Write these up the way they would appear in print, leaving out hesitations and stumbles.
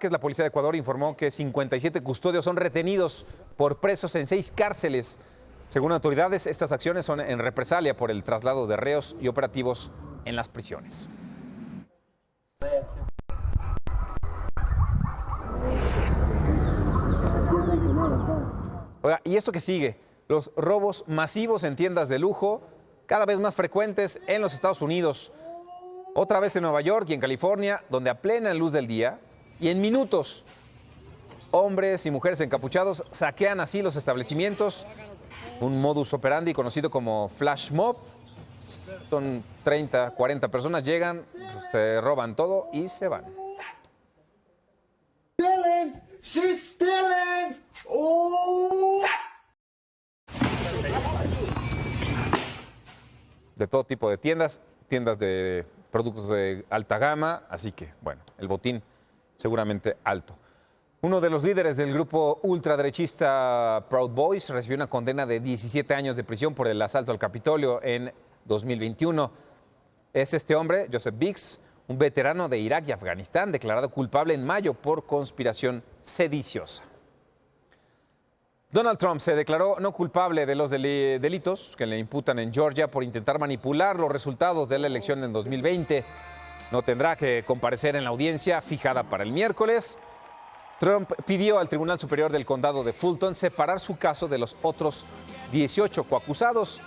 La policía de Ecuador informó que 57 custodios son retenidos por presos en 6 cárceles. Según autoridades, estas acciones son en represalia por el traslado de reos y operativos en las prisiones. Oiga, y esto que sigue, los robos masivos en tiendas de lujo, cada vez más frecuentes en los Estados Unidos. Otra vez en Nueva York y en California, donde a plena luz del día y en minutos, hombres y mujeres encapuchados saquean así los establecimientos. Un modus operandi conocido como flash mob. Son 30, 40 personas, llegan, se roban todo y se van. Stealing! She's stealing! Oh! De todo tipo de tiendas, tiendas de productos de alta gama, así que, bueno, el botín seguramente alto. Uno de los líderes del grupo ultraderechista Proud Boys recibió una condena de 17 años de prisión por el asalto al Capitolio en 2021. Es este hombre, Joseph Biggs, un veterano de Irak y Afganistán, declarado culpable en mayo por conspiración sediciosa. Donald Trump se declaró no culpable de los delitos que le imputan en Georgia por intentar manipular los resultados de la elección en 2020. No tendrá que comparecer en la audiencia fijada para el miércoles. Trump pidió al Tribunal Superior del Condado de Fulton separar su caso de los otros 18 coacusados.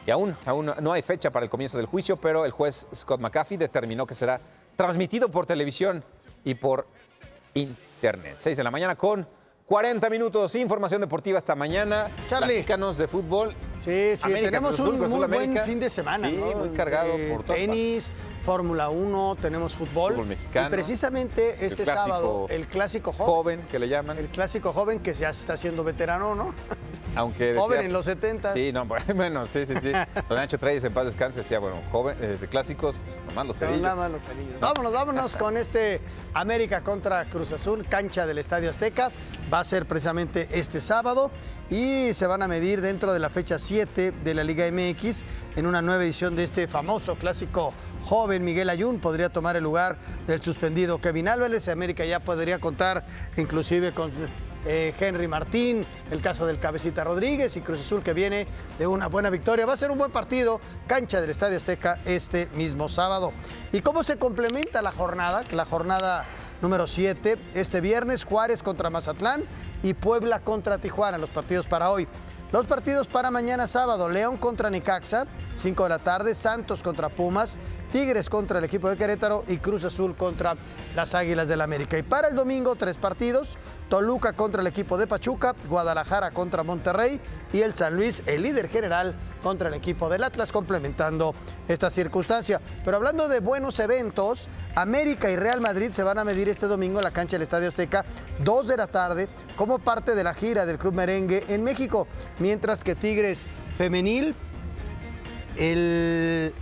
Y aún no hay fecha para el comienzo del juicio, pero el juez Scott McAfee determinó que será transmitido por televisión y por internet. 6 de la mañana con 40 minutos. Información deportiva esta mañana. Charlie. Platícanos de fútbol. Sí, América, tenemos Cruz Azul, un Cruz Azul, muy buen América. fin de semana, Sí, ¿no? muy cargado por todas tenis, Fórmula 1, tenemos fútbol mexicano. Y precisamente este sábado, el clásico joven, que le llaman. El clásico joven que ya se está haciendo veterano, ¿no? Aunque joven decía, en los 70s. Sí, no, bueno, sí. Don Nacho Treyes, en paz descanse, decía, bueno, joven, clásicos, nomás los cerillos. Nada más los cerillos. Vámonos con este América contra Cruz Azul, cancha del Estadio Azteca. Va a ser precisamente este sábado y se van a medir dentro de la fecha 7 de la Liga MX en una nueva edición de este famoso clásico joven. Miguel Ayun podría tomar el lugar del suspendido Kevin Álvarez. América ya podría contar inclusive con Henry Martín, el caso del Cabecita Rodríguez y Cruz Azul que viene de una buena victoria. Va a ser un buen partido, cancha del Estadio Azteca este mismo sábado. ¿Y cómo se complementa la jornada? La jornada número 7, este viernes Juárez contra Mazatlán y Puebla contra Tijuana, los partidos para hoy. Los partidos para mañana sábado, León contra Necaxa, 5 de la tarde, Santos contra Pumas, Tigres contra el equipo de Querétaro y Cruz Azul contra las Águilas del América. Y para el domingo, 3 partidos, Toluca contra el equipo de Pachuca, Guadalajara contra Monterrey y el San Luis, el líder general, contra el equipo del Atlas, complementando esta circunstancia. Pero hablando de buenos eventos, América y Real Madrid se van a medir este domingo en la cancha del Estadio Azteca, 2 de la tarde, como parte de la gira del Club Merengue en México. Mientras que Tigres Femenil, el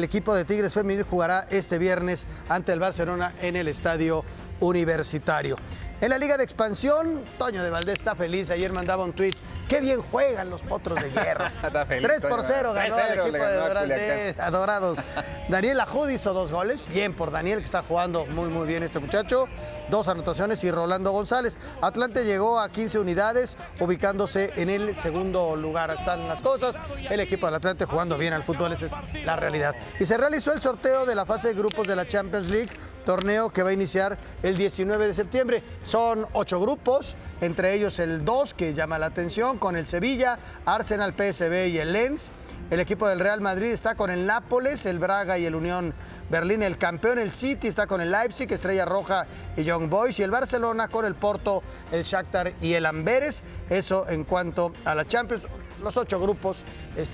equipo de Tigres Femenil jugará este viernes ante el Barcelona en el Estadio Universitario. En la Liga de Expansión, Toño de Valdés está feliz. Ayer mandaba un tuit. ¡Qué bien juegan los Potros de Hierro! 3-0 ganó el equipo de Dorados. Daniel Ajud hizo 2 goles. Bien por Daniel, que está jugando muy bien este muchacho. 2 anotaciones y Rolando González. Atlante llegó a 15 unidades, ubicándose en el segundo lugar. Están las cosas. El equipo del Atlante jugando bien al fútbol, esa es la realidad. Y se realizó el sorteo de la fase de grupos de la Champions League, torneo que va a iniciar el 19 de septiembre. Son 8 grupos, entre ellos el 2 que llama la atención con el Sevilla, Arsenal, PSV y el Lens. El equipo del Real Madrid está con el Nápoles, el Braga y el Unión Berlín. El campeón, el City, está con el Leipzig, Estrella Roja y Young Boys. Y el Barcelona con el Porto, el Shakhtar y el Amberes. Eso en cuanto a la Champions. Los 8 grupos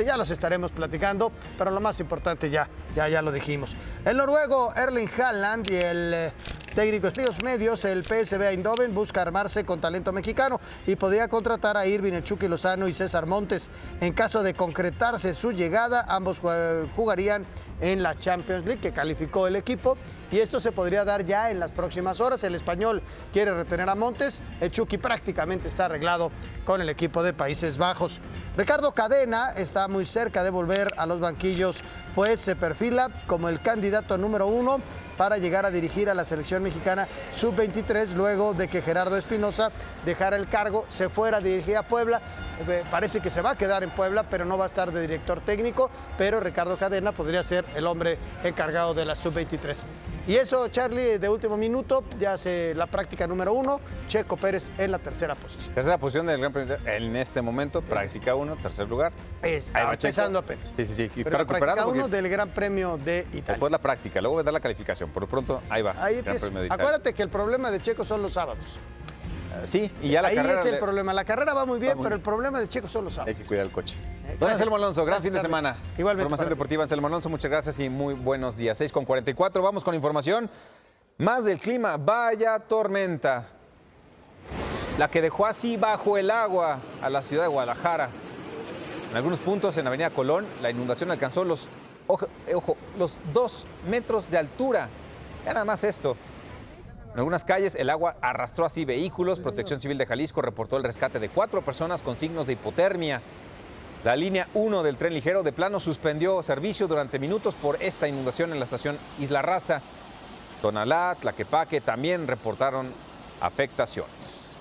ya los estaremos platicando, pero lo más importante ya lo dijimos. El noruego Erling Haaland y el técnico Estudios Medios, el PSV Eindhoven busca armarse con talento mexicano y podría contratar a Irving El Chucky Lozano y César Montes. En caso de concretarse su llegada, ambos jugarían en la Champions League que calificó el equipo y esto se podría dar ya en las próximas horas. El español quiere retener a Montes, el Chucky prácticamente está arreglado con el equipo de Países Bajos. Ricardo Cadena está muy cerca de volver a los banquillos, pues se perfila como el candidato número 1 para llegar a dirigir a la selección mexicana sub-23 luego de que Gerardo Espinoza dejara el cargo, se fuera a dirigir a Puebla. Parece que se va a quedar en Puebla, pero no va a estar de director técnico, pero Ricardo Cadena podría ser el hombre encargado de la sub-23. Y eso, Charlie, de último minuto, ya hace la práctica número 1, Checo Pérez en la tercera posición. Tercera posición del Gran Premio en este momento, práctica 1, tercer lugar. Está empezando apenas. Sí. Y está Pero recuperado. práctica 1 del Gran Premio de Italia. Después la práctica, luego vendrá la calificación. Por lo pronto, ahí va. Ahí Gran empieza. Premio de Italia. Acuérdate que el problema de Checo son los sábados. Sí, y ya la Ahí carrera. es el problema. La carrera va muy bien, muy pero bien. el problema de Checo son los sábados. Hay que cuidar el coche. Don Gracias. Anselmo Alonso, gran Gracias, fin de Charlie. semana. Igualmente Información para ti. deportiva, Anselmo Alonso, muchas gracias y muy buenos días. 6:44, vamos con información. Más del clima, vaya tormenta. La que dejó así bajo el agua a la ciudad de Guadalajara. En algunos puntos en Avenida Colón, la inundación alcanzó los 2 metros de altura. Ya nada más esto. En algunas calles el agua arrastró así vehículos. Protección Civil de Jalisco reportó el rescate de 4 personas con signos de hipotermia. La línea 1 del tren ligero de plano suspendió servicio durante minutos por esta inundación en la estación Isla Raza. Tonalá, Tlaquepaque también reportaron afectaciones.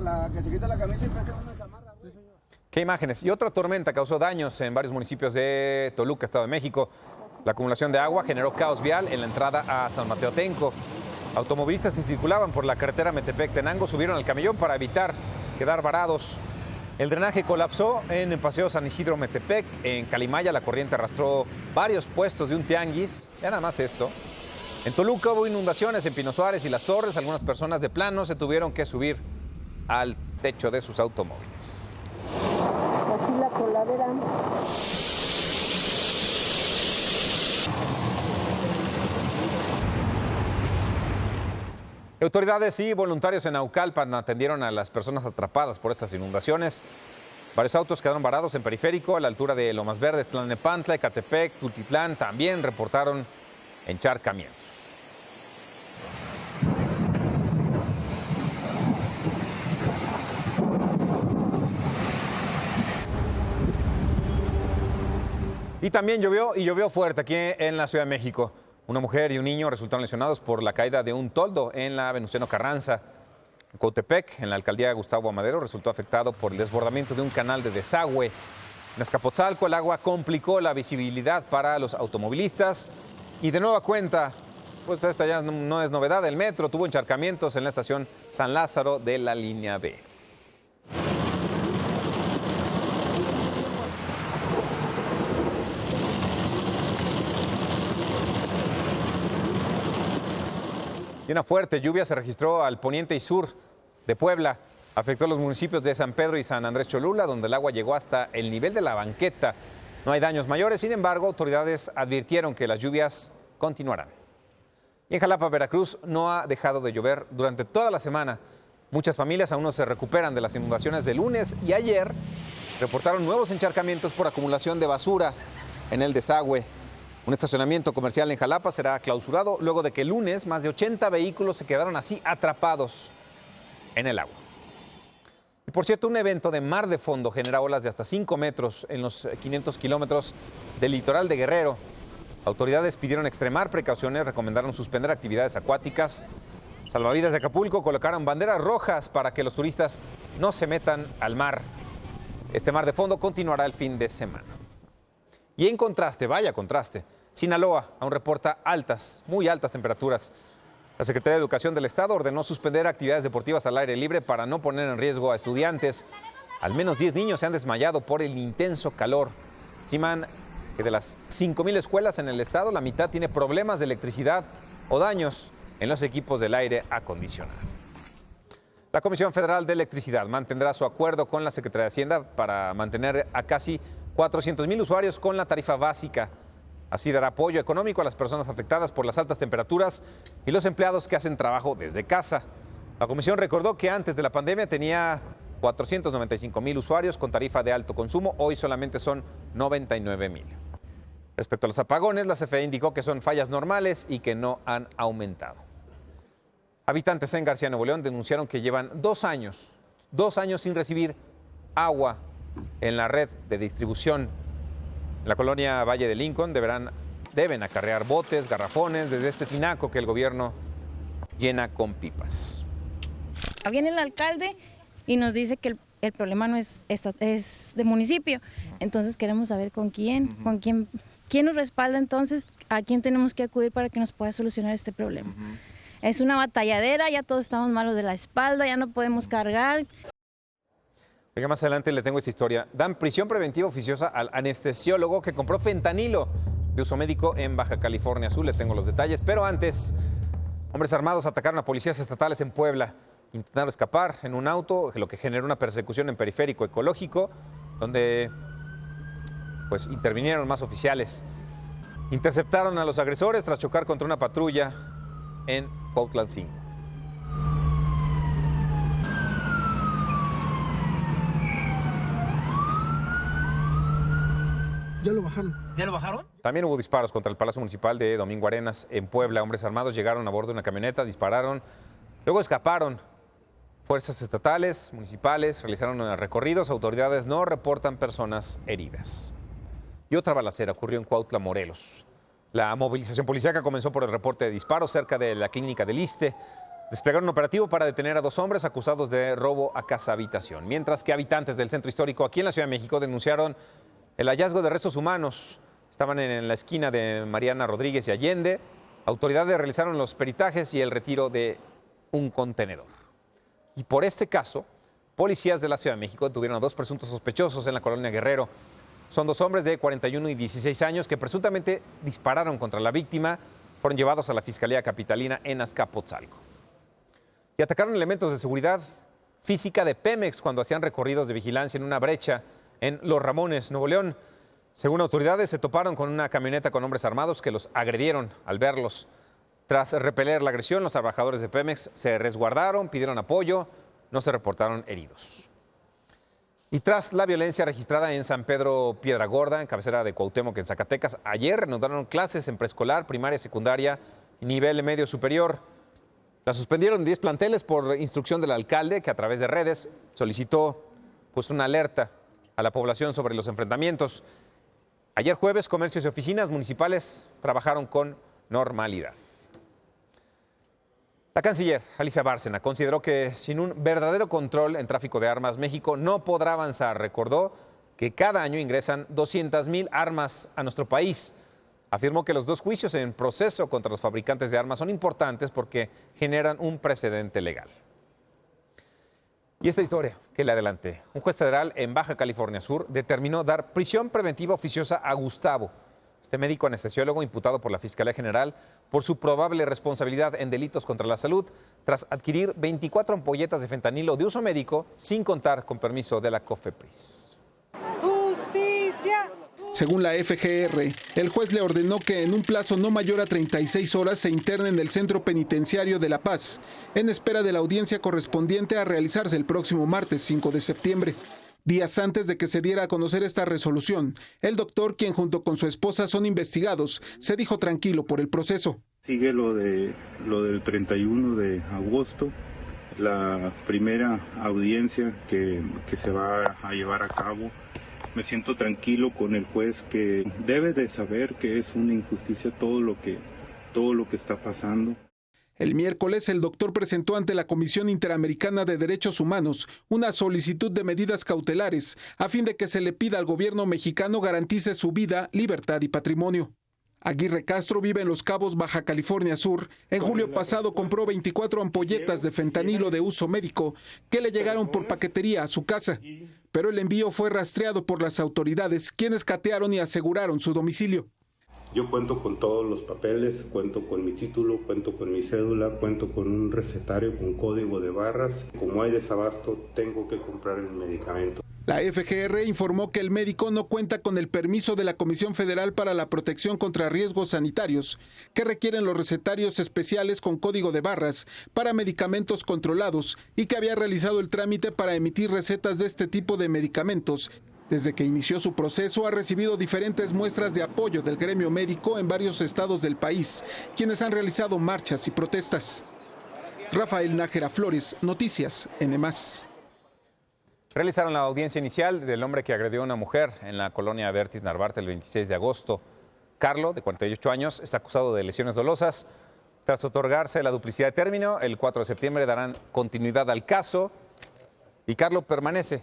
La que se quita la camisa y presta una chamarra. ¿Qué imágenes? Y otra tormenta causó daños en varios municipios de Toluca, Estado de México. La acumulación de agua generó caos vial en la entrada a San Mateo Atenco. Automovilistas que circulaban por la carretera Metepec-Tenango subieron al camellón para evitar quedar varados. El drenaje colapsó en el Paseo San Isidro Metepec. En Calimaya la corriente arrastró varios puestos de un tianguis. Ya nada más esto. En Toluca hubo inundaciones en Pino Suárez y Las Torres. Algunas personas de plano se tuvieron que subir al techo de sus automóviles. Así la coladera. Autoridades y voluntarios en Naucalpan atendieron a las personas atrapadas por estas inundaciones. Varios autos quedaron varados en Periférico, a la altura de Lomas Verdes, Tlalnepantla, Ecatepec, Tultitlán. También reportaron encharcamientos. Y también llovió fuerte aquí en la Ciudad de México. Una mujer y un niño resultaron lesionados por la caída de un toldo en la Venustiano Carranza. En Coatepec, en la alcaldía Gustavo Amadero, resultó afectado por el desbordamiento de un canal de desagüe. En Azcapotzalco, el agua complicó la visibilidad para los automovilistas. Y de nueva cuenta, pues esta ya no es novedad, el metro tuvo encharcamientos en la estación San Lázaro de la línea B. Y una fuerte lluvia se registró al poniente y sur de Puebla. Afectó a los municipios de San Pedro y San Andrés Cholula, donde el agua llegó hasta el nivel de la banqueta. No hay daños mayores, sin embargo, autoridades advirtieron que las lluvias continuarán. Y en Jalapa, Veracruz, no ha dejado de llover durante toda la semana. Muchas familias aún no se recuperan de las inundaciones de lunes y ayer reportaron nuevos encharcamientos por acumulación de basura en el desagüe. Un estacionamiento comercial en Jalapa será clausurado luego de que el lunes más de 80 vehículos se quedaron así atrapados en el agua. Y por cierto, un evento de mar de fondo genera olas de hasta 5 metros en los 500 kilómetros del litoral de Guerrero. Autoridades pidieron extremar precauciones, recomendaron suspender actividades acuáticas. Salvavidas de Acapulco colocaron banderas rojas para que los turistas no se metan al mar. Este mar de fondo continuará el fin de semana. Y en contraste, vaya contraste, Sinaloa aún reporta muy altas temperaturas. La Secretaría de Educación del Estado ordenó suspender actividades deportivas al aire libre para no poner en riesgo a estudiantes. Al menos 10 niños se han desmayado por el intenso calor. Estiman que de las 5,000 escuelas en el estado, la mitad tiene problemas de electricidad o daños en los equipos del aire acondicionado. La Comisión Federal de Electricidad mantendrá su acuerdo con la Secretaría de Hacienda para mantener a casi 400,000 usuarios con la tarifa básica. Así dará apoyo económico a las personas afectadas por las altas temperaturas y los empleados que hacen trabajo desde casa. La comisión recordó que antes de la pandemia tenía 495,000 usuarios con tarifa de alto consumo. Hoy solamente son 99,000. Respecto a los apagones, la CFE indicó que son fallas normales y que no han aumentado. Habitantes en García, Nuevo León, denunciaron que llevan 2 años 2 años sin recibir agua en la red de distribución. En la colonia Valle de Lincoln deben acarrear botes, garrafones desde este tinaco que el gobierno llena con pipas. Viene el alcalde y nos dice que el problema no es de municipio. Entonces queremos saber con quién nos respalda entonces, a quién tenemos que acudir para que nos pueda solucionar este problema. Es una batalladera, ya todos estamos malos de la espalda, ya no podemos cargar. Oiga, más adelante le tengo esta historia. Dan prisión preventiva oficiosa al anestesiólogo que compró fentanilo de uso médico en Baja California Sur. Le tengo los detalles, pero antes, hombres armados atacaron a policías estatales en Puebla. Intentaron escapar en un auto, lo que generó una persecución en Periférico Ecológico, donde pues intervinieron más oficiales. Interceptaron a los agresores tras chocar contra una patrulla en Cuautla 5. ¿Ya lo bajaron? ¿Ya lo bajaron? También hubo disparos contra el Palacio Municipal de Domingo Arenas en Puebla. Hombres armados llegaron a bordo de una camioneta, dispararon, luego escaparon. Fuerzas estatales, municipales realizaron recorridos. Autoridades no reportan personas heridas. Y otra balacera ocurrió en Cuautla, Morelos. La movilización policíaca comenzó por el reporte de disparos cerca de la clínica del Iste. Desplegaron un operativo para detener a 2 hombres acusados de robo a casa habitación. Mientras que habitantes del centro histórico aquí en la Ciudad de México denunciaron el hallazgo de restos humanos. Estaban en la esquina de Mariana Rodríguez y Allende. Autoridades realizaron los peritajes y el retiro de un contenedor. Y por este caso, policías de la Ciudad de México detuvieron a 2 presuntos sospechosos en la colonia Guerrero. Son 2 hombres de 41 y 16 años que presuntamente dispararon contra la víctima. Fueron llevados a la Fiscalía Capitalina en Azcapotzalco. Y atacaron elementos de seguridad física de Pemex cuando hacían recorridos de vigilancia en una brecha en Los Ramones, Nuevo León. Según autoridades, se toparon con una camioneta con hombres armados que los agredieron al verlos. Tras repeler la agresión, los trabajadores de Pemex se resguardaron, pidieron apoyo, no se reportaron heridos. Y tras la violencia registrada en San Pedro Piedra Gorda, en cabecera de Cuauhtémoc, en Zacatecas, ayer reanudaron clases en preescolar, primaria, secundaria y nivel medio superior. La suspendieron 10 planteles por instrucción del alcalde, que a través de redes solicitó una alerta a la población sobre los enfrentamientos. Ayer jueves, comercios y oficinas municipales trabajaron con normalidad. La canciller Alicia Bárcena consideró que sin un verdadero control en tráfico de armas, México no podrá avanzar. Recordó que cada año ingresan 200,000 armas a nuestro país. Afirmó que los 2 juicios en proceso contra los fabricantes de armas son importantes porque generan un precedente legal. Y esta historia que le adelanté. Un juez federal en Baja California Sur determinó dar prisión preventiva oficiosa a Gustavo, este médico anestesiólogo imputado por la Fiscalía General por su probable responsabilidad en delitos contra la salud, tras adquirir 24 ampolletas de fentanilo de uso médico sin contar con permiso de la COFEPRIS. ¡Justicia! Según la FGR, el juez le ordenó que en un plazo no mayor a 36 horas se interne en el Centro Penitenciario de La Paz, en espera de la audiencia correspondiente a realizarse el próximo martes 5 de septiembre. Días antes de que se diera a conocer esta resolución, el doctor, quien junto con su esposa son investigados, se dijo tranquilo por el proceso. Sigue lo del 31 de agosto, la primera audiencia que se va a llevar a cabo. Me siento tranquilo con el juez, que debe de saber que es una injusticia todo lo que está pasando. El miércoles, el doctor presentó ante la Comisión Interamericana de Derechos Humanos una solicitud de medidas cautelares a fin de que se le pida al gobierno mexicano garantice su vida, libertad y patrimonio. Aguirre Castro vive en Los Cabos, Baja California Sur. En julio pasado compró 24 ampolletas de fentanilo de uso médico que le llegaron por paquetería a su casa, pero el envío fue rastreado por las autoridades, quienes catearon y aseguraron su domicilio. Yo cuento con todos los papeles, cuento con mi título, cuento con mi cédula, cuento con un recetario con código de barras. Como hay desabasto, tengo que comprar el medicamento. La FGR informó que el médico no cuenta con el permiso de la Comisión Federal para la Protección contra Riesgos Sanitarios, que requieren los recetarios especiales con código de barras para medicamentos controlados, y que había realizado el trámite para emitir recetas de este tipo de medicamentos. Desde que inició su proceso, ha recibido diferentes muestras de apoyo del gremio médico en varios estados del país, quienes han realizado marchas y protestas. Rafael Nájera Flores, Noticias NMás. realizaron la audiencia inicial del hombre que agredió a una mujer en la colonia Vertis Narvarte el 26 de agosto. Carlo, de 48 años, está acusado de lesiones dolosas. Tras otorgarse la duplicidad de término, el 4 de septiembre darán continuidad al caso y Carlo permanece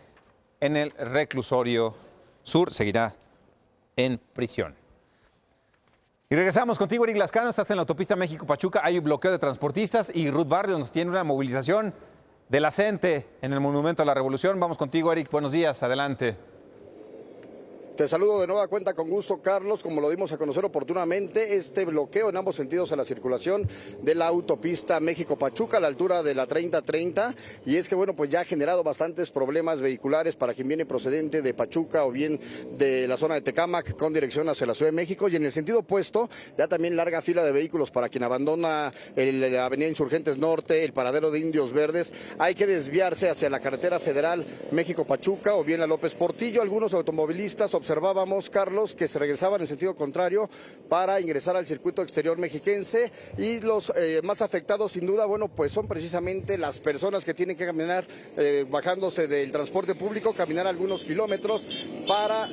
en el reclusorio sur, seguirá en prisión. Y regresamos contigo, Eric Lascano, estás en la autopista México-Pachuca, hay un bloqueo de transportistas y Ruth Barrios nos tiene una movilización de la CENTE en el Monumento a la Revolución. Vamos contigo, Eric, buenos días, adelante. Te saludo de nueva cuenta con gusto, Carlos. Como lo dimos a conocer oportunamente, este bloqueo en ambos sentidos a la circulación de la autopista México-Pachuca a la altura de la 3030. Y es que, bueno, pues ya ha generado bastantes problemas vehiculares para quien viene procedente de Pachuca o bien de la zona de Tecámac con dirección hacia la Ciudad de México. Y en el sentido opuesto, ya también larga fila de vehículos para quien abandona la avenida Insurgentes Norte, el paradero de Indios Verdes. Hay que desviarse hacia la carretera federal México-Pachuca o bien a López Portillo. Algunos automovilistas observábamos, Carlos, que se regresaban en sentido contrario para ingresar al circuito exterior mexiquense y los más afectados sin duda, bueno, pues son precisamente las personas que tienen que caminar bajándose del transporte público, caminar algunos kilómetros para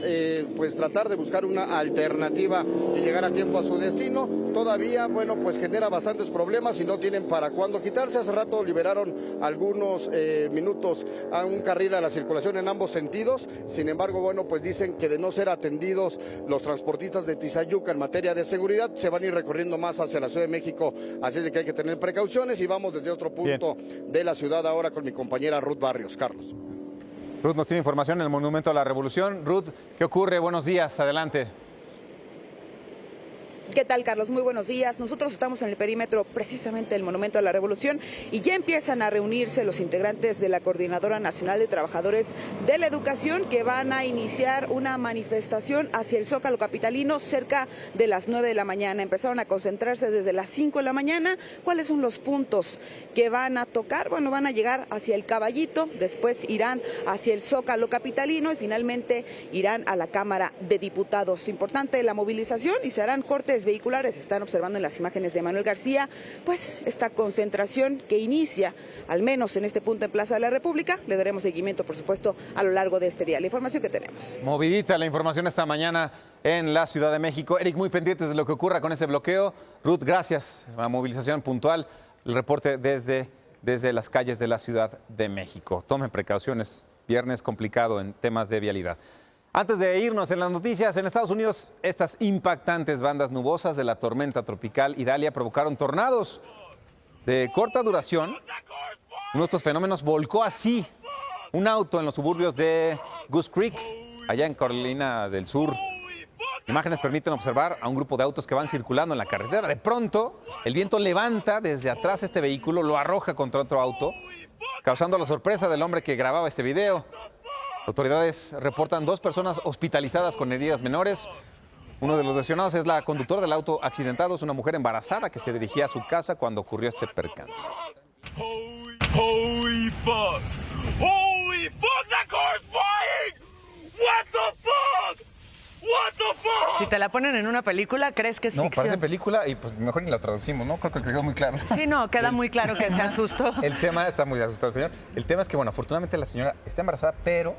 pues tratar de buscar una alternativa y llegar a tiempo a su destino. Todavía, bueno, pues genera bastantes problemas y no tienen para cuándo quitarse. Hace rato liberaron algunos minutos a un carril a la circulación en ambos sentidos. Sin embargo, bueno, pues dicen que de no ser atendidos los transportistas de Tizayuca en materia de seguridad, se van a ir recorriendo más hacia la Ciudad de México, así es de que hay que tener precauciones y vamos desde otro punto de la ciudad ahora con mi compañera Ruth Barrios. Carlos. Ruth nos tiene información en el Monumento a la Revolución. Ruth, ¿qué ocurre? Buenos días, adelante. ¿Qué tal, Carlos? Muy buenos días. Nosotros estamos en el perímetro precisamente del Monumento a la Revolución y ya empiezan a reunirse los integrantes de la Coordinadora Nacional de Trabajadores de la Educación que van a iniciar una manifestación hacia el Zócalo capitalino cerca de las 9 de la mañana. Empezaron a concentrarse desde las 5 de la mañana. ¿Cuáles son los puntos que van a tocar? Bueno, van a llegar hacia el Caballito, después irán hacia el Zócalo capitalino y finalmente irán a la Cámara de Diputados. Importante la movilización y se harán cortes vehiculares. Están observando en las imágenes de Manuel García, pues esta concentración que inicia, al menos en este punto en Plaza de la República. Le daremos seguimiento, por supuesto, a lo largo de este día. La información que tenemos. Movidita la información esta mañana en la Ciudad de México. Eric, muy pendientes de lo que ocurra con ese bloqueo. Ruth, gracias. La movilización puntual, el reporte desde las calles de la Ciudad de México. Tomen precauciones. Viernes complicado en temas de vialidad. Antes de irnos en las noticias, en Estados Unidos, estas impactantes bandas nubosas de la tormenta tropical Idalia provocaron tornados de corta duración. Uno de estos fenómenos volcó así un auto en los suburbios de Goose Creek, allá en Carolina del Sur. Imágenes permiten observar a un grupo de autos que van circulando en la carretera. De pronto, el viento levanta desde atrás este vehículo, lo arroja contra otro auto, causando la sorpresa del hombre que grababa este video. Autoridades reportan 2 personas hospitalizadas con heridas menores. Uno de los lesionados es la conductora del auto accidentado, es una mujer embarazada que se dirigía a su casa cuando ocurrió este percance. Holy fuck! Holy fuck! That car's flying! What the fuck? What the fuck? Si te la ponen en una película, ¿crees que es ficción? No, parece película y pues mejor ni la traducimos, ¿no? Creo que quedó muy claro. Sí, no, queda muy claro que se asustó. El tema está muy asustado, señor. El tema es que, bueno, afortunadamente la señora está embarazada, pero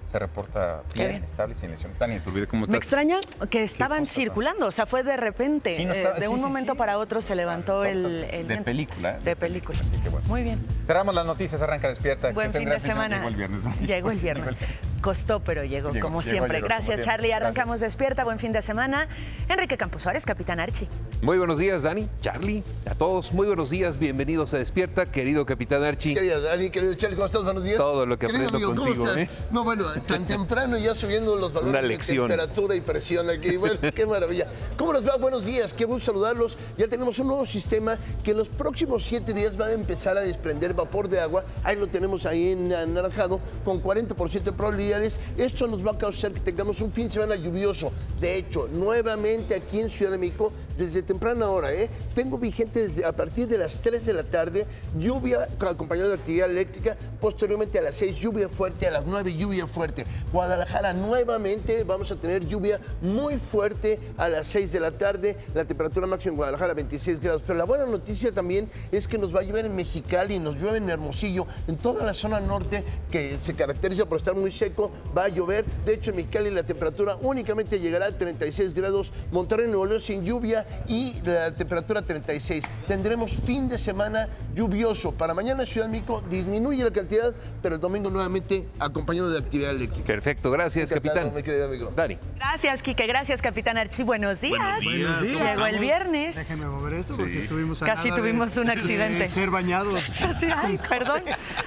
se reporta bien, estable, sin lesiones. Tania, te olvidé cómo estás. Me extraña que estaban circulando, o sea, fue de repente, sí, no de un momento para otro se levantó el de viento. película. De película. Así que bueno. Muy bien. Cerramos las noticias, arranca Despierta. Buen fin de semana. Llegó el viernes. Llegó el viernes. Costó, pero llegó como siempre. Gracias, Charlie. Arrancamos Despierta. Buen fin de semana. Enrique Campos Suárez, Capitán Archie. Muy buenos días, Dani, Charlie, a todos. Muy buenos días, bienvenidos a Despierta, querido Capitán Archie. Querido Dani, querido Charlie, ¿cómo estás? Buenos días. Todo lo que querido aprendo amigo, contigo. ¿cómo estás? No, bueno, tan temprano ya subiendo los valores de temperatura y presión aquí. Bueno, qué maravilla. ¿Cómo nos va? Buenos días, qué gusto saludarlos. Ya tenemos un nuevo sistema que en los próximos 7 días va a empezar a desprender vapor de agua. Ahí lo tenemos ahí en anaranjado, con 40% de probabilidades. Esto nos va a causar que tengamos un fin de semana lluvioso. De hecho, nuevamente aquí en Ciudad de México, desde temprana hora, tengo vigente a partir de las 3 de la tarde, lluvia acompañada de actividad eléctrica, posteriormente a las 6 lluvia fuerte, a las 9 lluvia fuerte. Guadalajara nuevamente vamos a tener lluvia muy fuerte a las 6 de la tarde, la temperatura máxima en Guadalajara 26 grados. Pero la buena noticia también es que nos va a llover en Mexicali, nos llueve en Hermosillo, en toda la zona norte que se caracteriza por estar muy seco, va a llover. De hecho, en Mexicali la temperatura únicamente llegará a 36 grados, Monterrey, Nuevo León sin lluvia y la temperatura 36. Tendremos fin de semana lluvioso. Para mañana Ciudad de México disminuye la cantidad, pero el domingo nuevamente acompañado de actividad eléctrica. Perfecto, gracias, capitán. Mi querido amigo. Dani. Gracias, Quique. Gracias, capitán Archie. Buenos días. Buenos días. Llegó el viernes. Déjenme mover esto porque estuvimos a Casi nada tuvimos un accidente. de ser bañados. Sí, ay, perdón.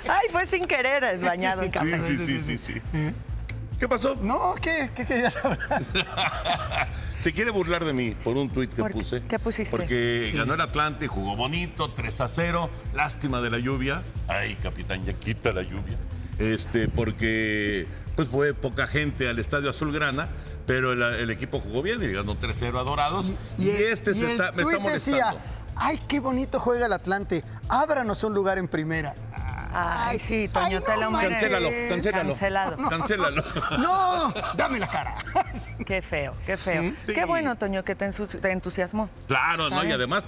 Ay, fue sin querer el bañado el café. Sí. ¿Qué pasó? No, ¿qué querías hablar? Se quiere burlar de mí por un tuit que puse. ¿Qué pusiste? Porque ganó el Atlante, jugó bonito, 3-0. Lástima de la lluvia. Ay, capitán, ya quita la lluvia. Porque pues fue poca gente al Estadio Azulgrana, pero el equipo jugó bien y ganó 3-0 a Dorados. Y me está molestando. Decía, ay, qué bonito juega el Atlante. Ábranos un lugar en primera. Ay, sí, Toño, te lo mereces. Cancélalo. Cancélalo. No, dame la cara. Qué feo, qué feo. Sí. Qué bueno, Toño, que te entusiasmó. Claro, ¿no? Y además...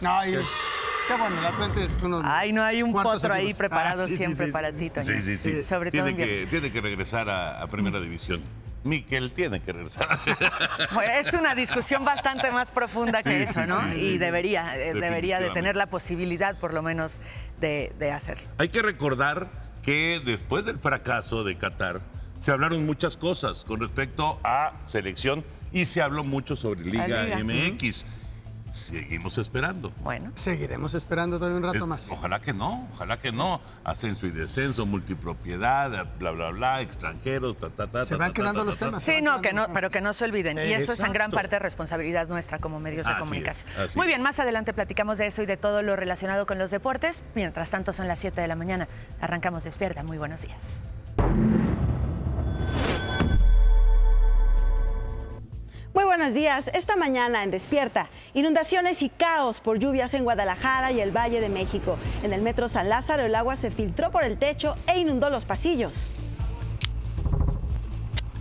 Qué bueno, el Atlante es uno... Ay, no hay un potro ahí preparado siempre para ti, Toño. Sí. Sobre todo tiene que regresar a Primera División. Miquel tiene que regresar. Bueno, es una discusión bastante más profunda que eso, ¿no? Sí, y debería de tener la posibilidad, por lo menos, de hacerlo. Hay que recordar que después del fracaso de Qatar, se hablaron muchas cosas con respecto a selección y se habló mucho sobre Liga MX. Seguimos esperando. Bueno. Seguiremos esperando todavía un rato más. Ojalá que no. Ascenso y descenso, multipropiedad, bla, extranjeros, Se van quedando los temas. Sí, pero que no se olviden. Y eso es en gran parte responsabilidad nuestra como medios de comunicación. Muy bien, más adelante platicamos de eso y de todo lo relacionado con los deportes. Mientras tanto, son las 7 de la mañana. Arrancamos Despierta. Muy buenos días. Muy buenos días. Esta mañana en Despierta, inundaciones y caos por lluvias en Guadalajara y el Valle de México. En el metro San Lázaro el agua se filtró por el techo e inundó los pasillos.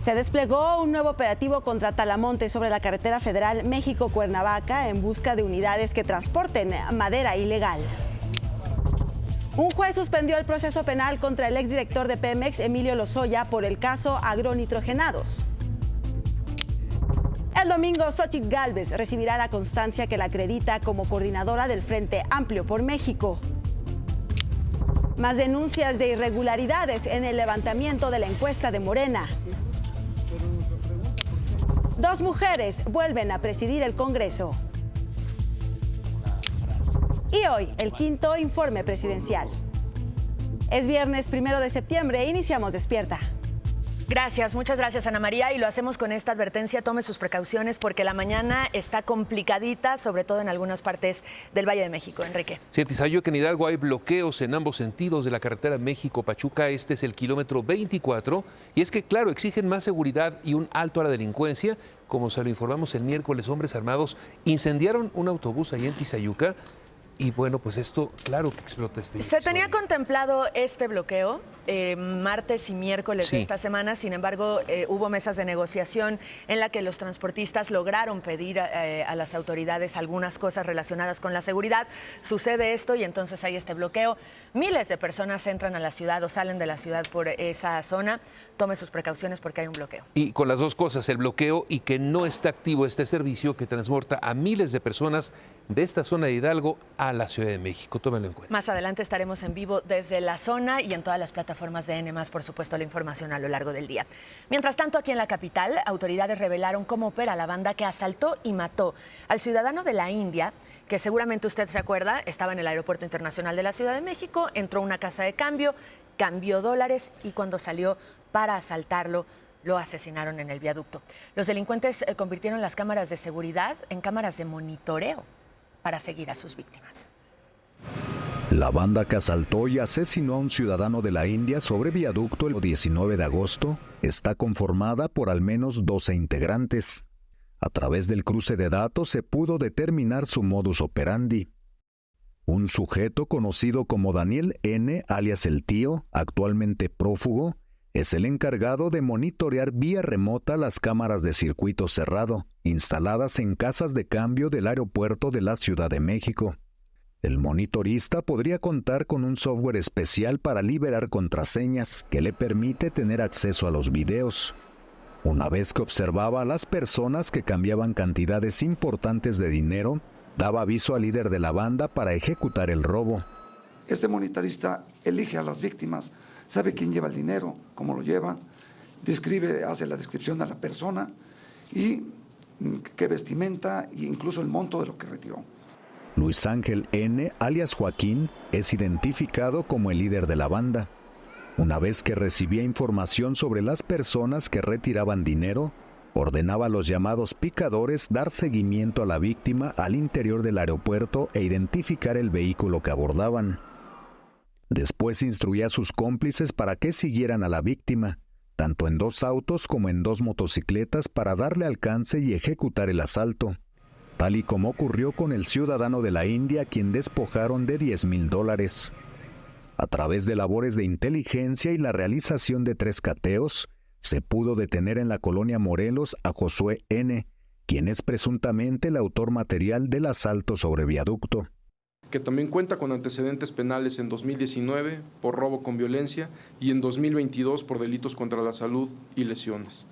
Se desplegó un nuevo operativo contra Talamonte sobre la carretera federal México-Cuernavaca en busca de unidades que transporten madera ilegal. Un juez suspendió el proceso penal contra el exdirector de Pemex, Emilio Lozoya, por el caso agronitrogenados. El domingo, Xochitl Gálvez recibirá la constancia que la acredita como coordinadora del Frente Amplio por México. Más denuncias de irregularidades en el levantamiento de la encuesta de Morena. 2 mujeres vuelven a presidir el Congreso. Y hoy, el 5º informe presidencial. Es viernes 1 de septiembre, iniciamos Despierta. Gracias, muchas gracias, Ana María, y lo hacemos con esta advertencia: tome sus precauciones porque la mañana está complicadita, sobre todo en algunas partes del Valle de México. Enrique. Sí, Tizayo, que en Hidalgo hay bloqueos en ambos sentidos de la carretera México-Pachuca. Este es el kilómetro 24, y es que, claro, exigen más seguridad y un alto a la delincuencia. Como se lo informamos el miércoles, hombres armados incendiaron un autobús ahí en Tizayuca. Y bueno, pues esto, claro que explota este episodio. Se tenía contemplado este bloqueo martes y miércoles de esta semana. Sin embargo, hubo mesas de negociación en la que los transportistas lograron pedir a las autoridades algunas cosas relacionadas con la seguridad. Sucede esto y entonces hay este bloqueo. Miles de personas entran a la ciudad o salen de la ciudad por esa zona. Tome sus precauciones porque hay un bloqueo. Y con las dos cosas, el bloqueo y que no está activo este servicio que transporta a miles de personas de esta zona de Hidalgo a la Ciudad de México. Tómenlo en cuenta. Más adelante estaremos en vivo desde la zona y en todas las plataformas de N+, por supuesto, la información a lo largo del día. Mientras tanto, aquí en la capital, autoridades revelaron cómo opera la banda que asaltó y mató al ciudadano de la India, que seguramente usted se acuerda, estaba en el Aeropuerto Internacional de la Ciudad de México, entró a una casa de cambio, cambió dólares y cuando salió para asaltarlo, lo asesinaron en el viaducto. Los delincuentes convirtieron las cámaras de seguridad en cámaras de monitoreo para seguir a sus víctimas. La banda que asaltó y asesinó a un ciudadano de la India sobre viaducto el 19 de agosto está conformada por al menos 12 integrantes. A través del cruce de datos se pudo determinar su modus operandi. Un sujeto conocido como Daniel N., alias El Tío, actualmente prófugo, es el encargado de monitorear vía remota las cámaras de circuito cerrado, instaladas en casas de cambio del aeropuerto de la Ciudad de México. El monitorista podría contar con un software especial para liberar contraseñas que le permite tener acceso a los videos. Una vez que observaba a las personas que cambiaban cantidades importantes de dinero, daba aviso al líder de la banda para ejecutar el robo. Este monitorista elige a las víctimas, sabe quién lleva el dinero, cómo lo lleva, hace la descripción a la persona y qué vestimenta e incluso el monto de lo que retiró. Luis Ángel N., alias Joaquín, es identificado como el líder de la banda. Una vez que recibía información sobre las personas que retiraban dinero, ordenaba a los llamados picadores dar seguimiento a la víctima al interior del aeropuerto e identificar el vehículo que abordaban. Después instruía a sus cómplices para que siguieran a la víctima, tanto en 2 autos como en 2 motocicletas para darle alcance y ejecutar el asalto, tal y como ocurrió con el ciudadano de la India a quien despojaron de $10,000. A través de labores de inteligencia y la realización de 3 cateos, se pudo detener en la colonia Morelos a Josué N., quien es presuntamente el autor material del asalto sobre viaducto. Que también cuenta con antecedentes penales en 2019 por robo con violencia y en 2022 por delitos contra la salud y lesiones.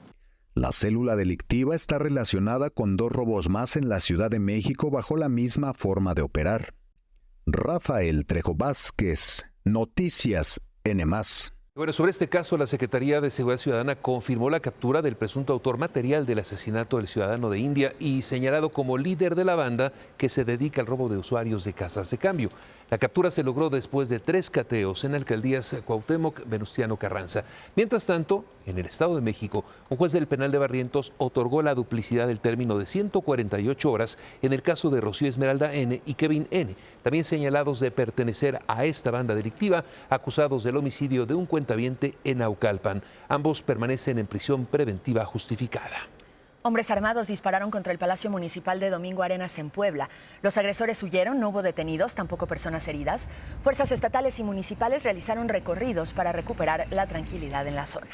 La célula delictiva está relacionada con 2 robos más en la Ciudad de México bajo la misma forma de operar. Rafael Trejo Vázquez, Noticias N+. Bueno, sobre este caso, la Secretaría de Seguridad Ciudadana confirmó la captura del presunto autor material del asesinato del ciudadano de India y señalado como líder de la banda que se dedica al robo de usuarios de casas de cambio. La captura se logró después de 3 cateos en alcaldías Cuauhtémoc, Venustiano Carranza. Mientras tanto, en el Estado de México, un juez del penal de Barrientos otorgó la duplicidad del término de 148 horas en el caso de Rocío Esmeralda N. y Kevin N., también señalados de pertenecer a esta banda delictiva, acusados del homicidio de un cuentaviente en Naucalpan. Ambos permanecen en prisión preventiva justificada. Hombres armados dispararon contra el Palacio Municipal de Domingo Arenas en Puebla. Los agresores huyeron, no hubo detenidos, tampoco personas heridas. Fuerzas estatales y municipales realizaron recorridos para recuperar la tranquilidad en la zona.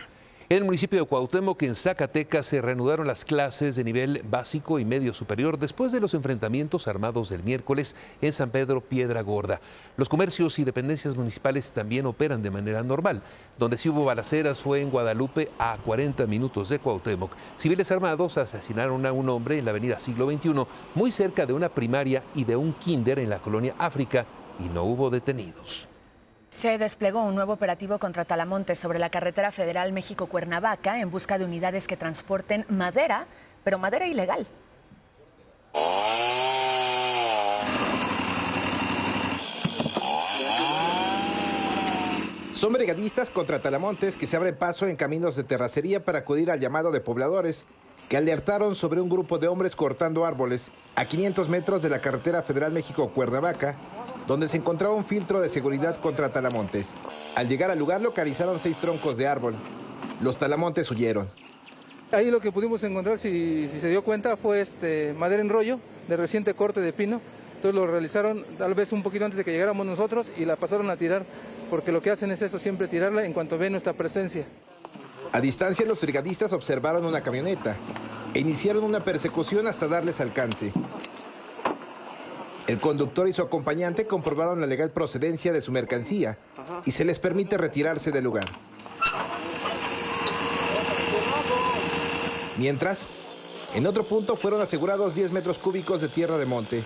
En el municipio de Cuauhtémoc, en Zacatecas, se reanudaron las clases de nivel básico y medio superior después de los enfrentamientos armados del miércoles en San Pedro Piedra Gorda. Los comercios y dependencias municipales también operan de manera normal. Donde sí hubo balaceras fue en Guadalupe, a 40 minutos de Cuauhtémoc. Civiles armados asesinaron a un hombre en la avenida Siglo XXI, muy cerca de una primaria y de un kinder en la colonia África, y no hubo detenidos. Se desplegó un nuevo operativo contra Talamontes sobre la carretera federal México-Cuernavaca en busca de unidades que transporten madera, pero madera ilegal. Son brigadistas contra Talamontes que se abren paso en caminos de terracería para acudir al llamado de pobladores que alertaron sobre un grupo de hombres cortando árboles a 500 metros de la carretera federal México-Cuernavaca, donde se encontraba un filtro de seguridad contra Talamontes. Al llegar al lugar localizaron 6 troncos de árbol. Los Talamontes huyeron. Ahí lo que pudimos encontrar, si se dio cuenta, fue madera en rollo de reciente corte de pino. Entonces lo realizaron tal vez un poquito antes de que llegáramos nosotros y la pasaron a tirar, porque lo que hacen es eso, siempre tirarla en cuanto ven nuestra presencia. A distancia, los brigadistas observaron una camioneta e iniciaron una persecución hasta darles alcance. El conductor y su acompañante comprobaron la legal procedencia de su mercancía y se les permite retirarse del lugar. Mientras, en otro punto fueron asegurados 10 metros cúbicos de tierra de monte.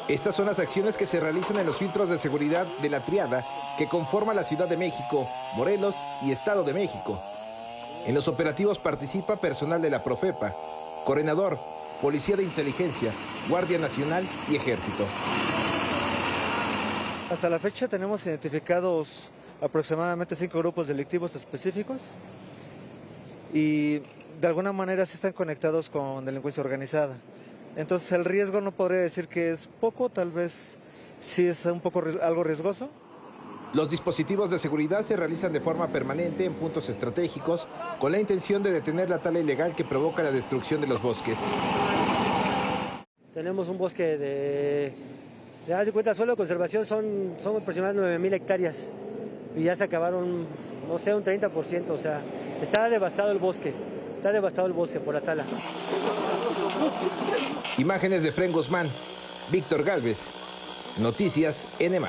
Estas son las acciones que se realizan en los filtros de seguridad de la triada que conforma la Ciudad de México, Morelos y Estado de México. En los operativos participa personal de la Profepa, Coordinador, Policía de Inteligencia, Guardia Nacional y Ejército. Hasta la fecha tenemos identificados aproximadamente 5 grupos delictivos específicos y de alguna manera sí están conectados con delincuencia organizada. Entonces el riesgo no podría decir que es poco, tal vez sí es un poco algo riesgoso, Los dispositivos de seguridad se realizan de forma permanente en puntos estratégicos con la intención de detener la tala ilegal que provoca la destrucción de los bosques. Tenemos un bosque de haz de cuenta, solo de conservación son aproximadamente 9,000 hectáreas y ya se acabaron, no sé, un 30%, o sea, está devastado el bosque por la tala. Imágenes de Fren Guzmán, Víctor Gálvez, Noticias N+.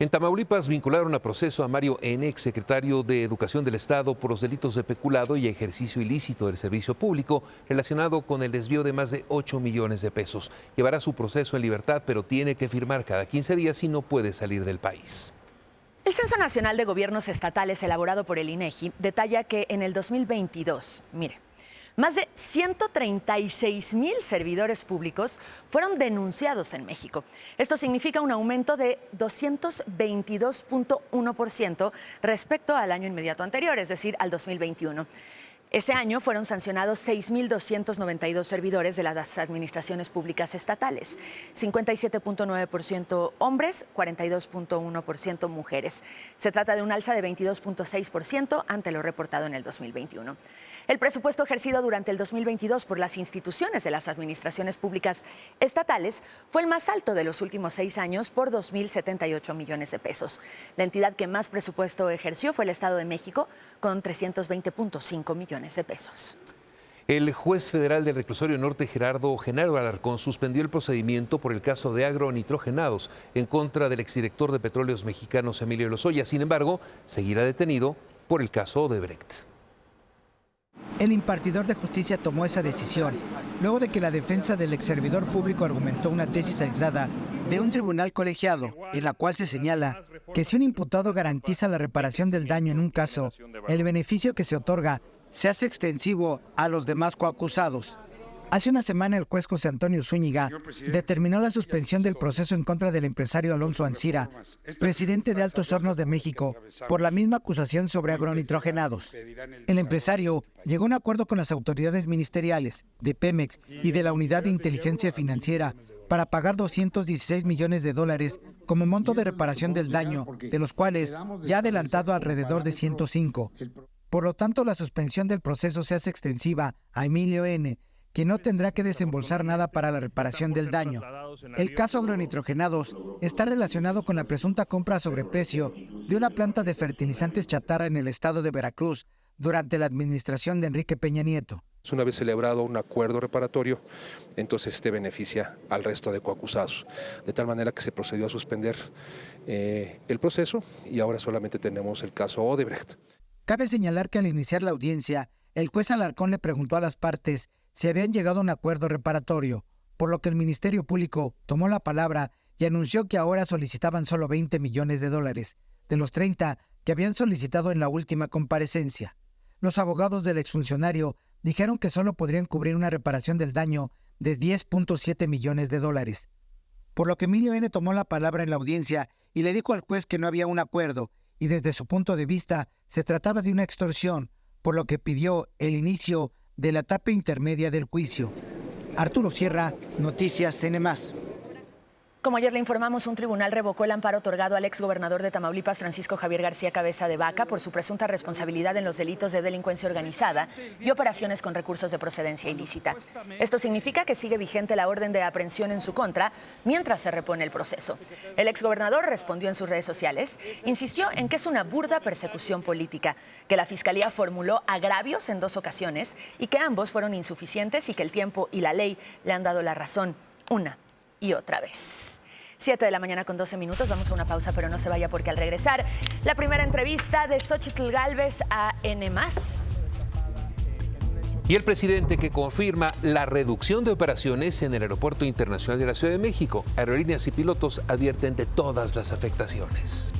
En Tamaulipas vincularon a proceso a Mario N., exsecretario de Educación del Estado, por los delitos de peculado y ejercicio ilícito del servicio público relacionado con el desvío de más de 8 millones de pesos. Llevará su proceso en libertad, pero tiene que firmar cada 15 días y no puede salir del país. El Censo Nacional de Gobiernos Estatales elaborado por el INEGI detalla que en el 2022, mire, más de 136,000 servidores públicos fueron denunciados en México. Esto significa un aumento de 222.1% respecto al año inmediato anterior, es decir, al 2021. Ese año fueron sancionados 6,292 servidores de las administraciones públicas estatales, 57.9% hombres, 42.1% mujeres. Se trata de un alza de 22.6% ante lo reportado en el 2021. El presupuesto ejercido durante el 2022 por las instituciones de las administraciones públicas estatales fue el más alto de los últimos 6 años por 2,078 millones de pesos. La entidad que más presupuesto ejerció fue el Estado de México, con 320.5 millones de pesos. El juez federal del Reclusorio Norte, Genaro Alarcón, suspendió el procedimiento por el caso de agronitrogenados en contra del exdirector de Petróleos Mexicanos, Emilio Lozoya. Sin embargo, seguirá detenido por el caso Odebrecht. El impartidor de justicia tomó esa decisión luego de que la defensa del exservidor público argumentó una tesis aislada de un tribunal colegiado en la cual se señala que si un imputado garantiza la reparación del daño en un caso, el beneficio que se otorga se hace extensivo a los demás coacusados. Hace una semana el juez José Antonio Zúñiga determinó la suspensión del proceso en contra del empresario Alonso Ancira, presidente de Altos Hornos de México, por la misma acusación sobre agronitrogenados. El empresario llegó a un acuerdo con las autoridades ministeriales de Pemex y de la Unidad de Inteligencia Financiera para pagar $216 millones como monto de reparación del daño, de los cuales ya ha adelantado alrededor de 105. Por lo tanto, la suspensión del proceso se hace extensiva a Emilio N., que no tendrá que desembolsar nada para la reparación del daño. El caso agronitrogenados está relacionado con la presunta compra a sobreprecio de una planta de fertilizantes chatarra en el estado de Veracruz durante la administración de Enrique Peña Nieto. Una vez celebrado un acuerdo reparatorio, entonces este beneficia al resto de coacusados, de tal manera que se procedió a suspender el proceso y ahora solamente tenemos el caso Odebrecht. Cabe señalar que al iniciar la audiencia, el juez Alarcón le preguntó a las partes si habían llegado a un acuerdo reparatorio, por lo que el Ministerio Público tomó la palabra y anunció que ahora solicitaban solo $20 millones, de los 30 que habían solicitado en la última comparecencia. Los abogados del exfuncionario dijeron que solo podrían cubrir una reparación del daño de $10.7 millones. Por lo que Emilio N. tomó la palabra en la audiencia y le dijo al juez que no había un acuerdo y desde su punto de vista se trataba de una extorsión, por lo que pidió el inicio de la etapa intermedia del juicio. Arturo Sierra, Noticias N+. Como ayer le informamos, un tribunal revocó el amparo otorgado al exgobernador de Tamaulipas, Francisco Javier García Cabeza de Vaca, por su presunta responsabilidad en los delitos de delincuencia organizada y operaciones con recursos de procedencia ilícita. Esto significa que sigue vigente la orden de aprehensión en su contra mientras se repone el proceso. El exgobernador respondió en sus redes sociales, insistió en que es una burda persecución política, que la Fiscalía formuló agravios en 2 ocasiones y que ambos fueron insuficientes y que el tiempo y la ley le han dado la razón una y otra vez. 7:12 a.m. Vamos a una pausa, pero no se vaya porque al regresar, la primera entrevista de Xóchitl Gálvez a N+. Y el presidente que confirma la reducción de operaciones en el Aeropuerto Internacional de la Ciudad de México. Aerolíneas y pilotos advierten de todas las afectaciones.